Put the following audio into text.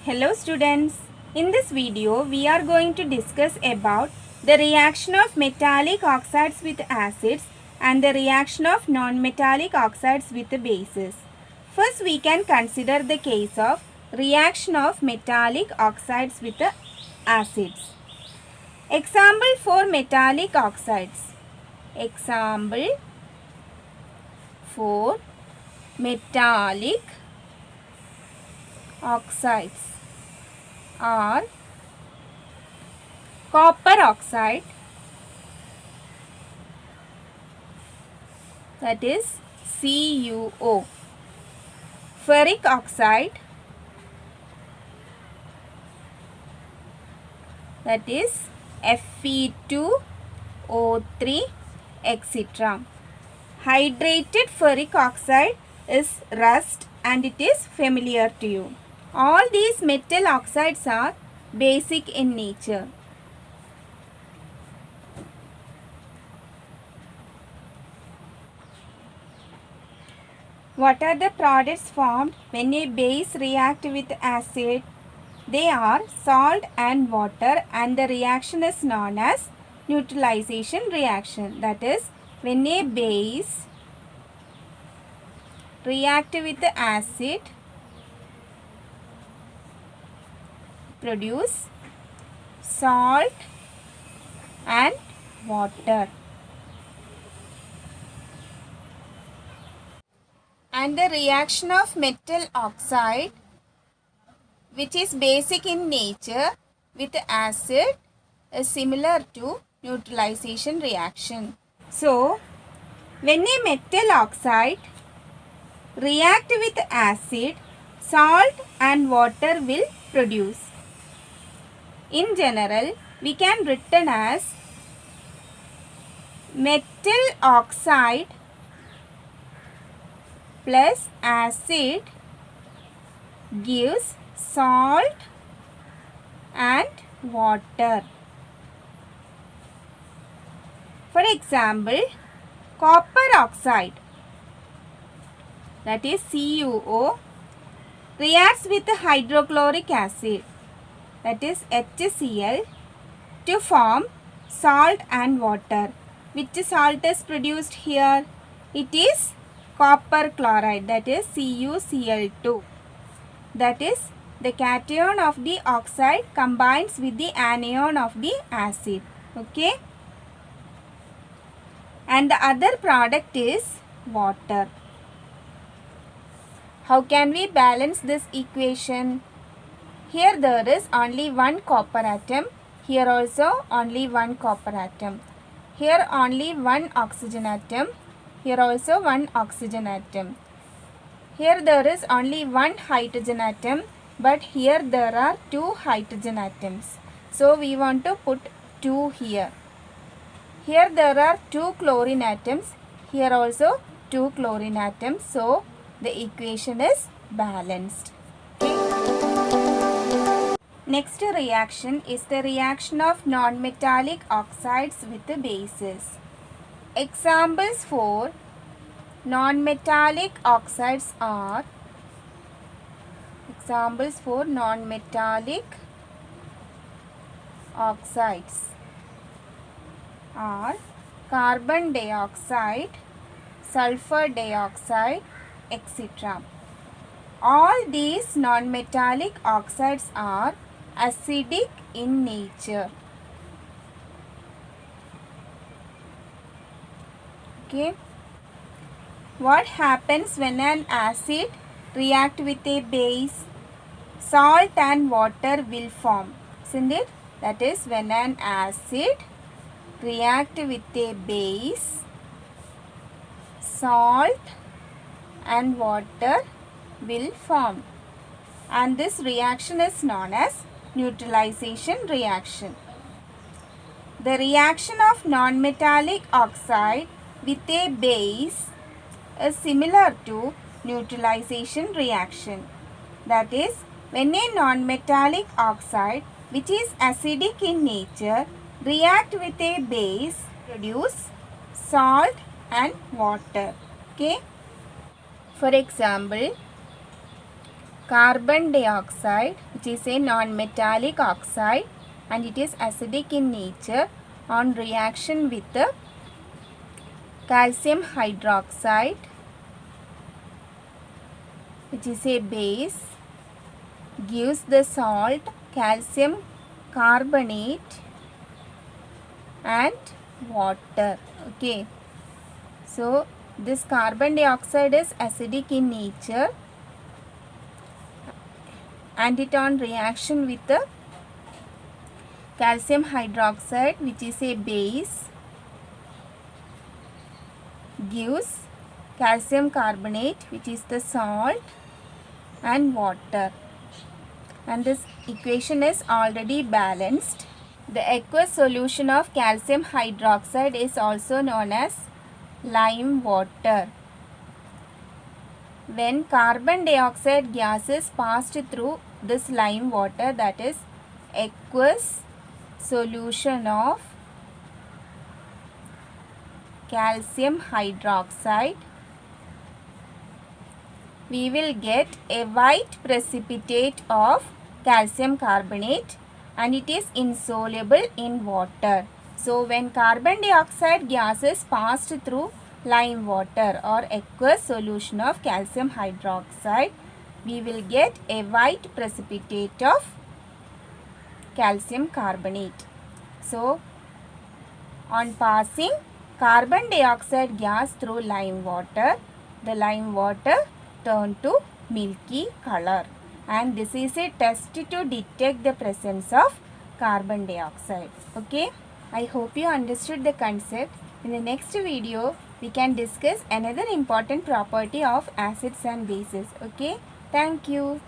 Hello students, in this video we are going to discuss about the reaction of metallic oxides with acids and the reaction of non-metallic oxides with bases. First we can consider the case of reaction of metallic oxides with acids. Example for metallic oxides. Example for metallic oxides are copper oxide, that is CuO, ferric oxide, that is Fe2O3, etc. Hydrated ferric oxide is rust and it is familiar to you. All these metal oxides are basic in nature. What are the products formed when a base reacts with acid? They are salt and water, and the reaction is known as neutralization reaction. That is, when a base reacts with acid, produce salt and water. And the reaction of metal oxide, which is basic in nature, with acid is similar to neutralization reaction. So, when a metal oxide react with acid, salt and water will produce. In general, we can written as metal oxide plus acid gives salt and water. For example, copper oxide, that is CuO, reacts with hydrochloric acid, that is HCl, to form salt and water. Which salt is produced here? It is copper chloride, that is CuCl2. That is, the cation of the oxide combines with the anion of the acid. Okay. And the other product is water. How can we balance this equation? Here there is only one copper atom. Here also only one copper atom. Here only one oxygen atom. Here also one oxygen atom. Here there is only one hydrogen atom, but here there are two hydrogen atoms. So we want to put 2 here. Here there are 2 chlorine atoms. Here also 2 chlorine atoms. So the equation is balanced. Next reaction is the reaction of non-metallic oxides with the bases. Examples for non-metallic oxides are carbon dioxide, sulfur dioxide, etc. All these non-metallic oxides are acidic in nature. Okay. What happens when an acid reacts with a base? Salt and water will form, isn't it? That is, when an acid reacts with a base, salt and water will form. And this reaction is known as neutralization reaction. The reaction of non-metallic oxide with a base is similar to neutralization reaction. That is, when a non-metallic oxide which is acidic in nature react with a base, produce salt and water. Okay. For example, carbon dioxide, which is a non-metallic oxide, and it is acidic in nature. On reaction with the calcium hydroxide, which is a base, gives the salt calcium carbonate and water. Okay, so this carbon dioxide is acidic in nature, and it on reaction with the calcium hydroxide, which is a base, gives calcium carbonate, which is the salt, and water. And this equation is already balanced. The aqueous solution of calcium hydroxide is also known as lime water. When carbon dioxide gas is passed through this lime water, that is aqueous solution of calcium hydroxide, we will get a white precipitate of calcium carbonate, and it is insoluble in water. So when carbon dioxide gas is passed through lime water or aqueous solution of calcium hydroxide, we will get a white precipitate of calcium carbonate. So on passing carbon dioxide gas through lime water, the lime water turn to milky color, and this is a test to detect the presence of carbon dioxide. Okay, I hope you understood the concept. In the next video we can discuss another important property of acids and bases. Okay, thank you.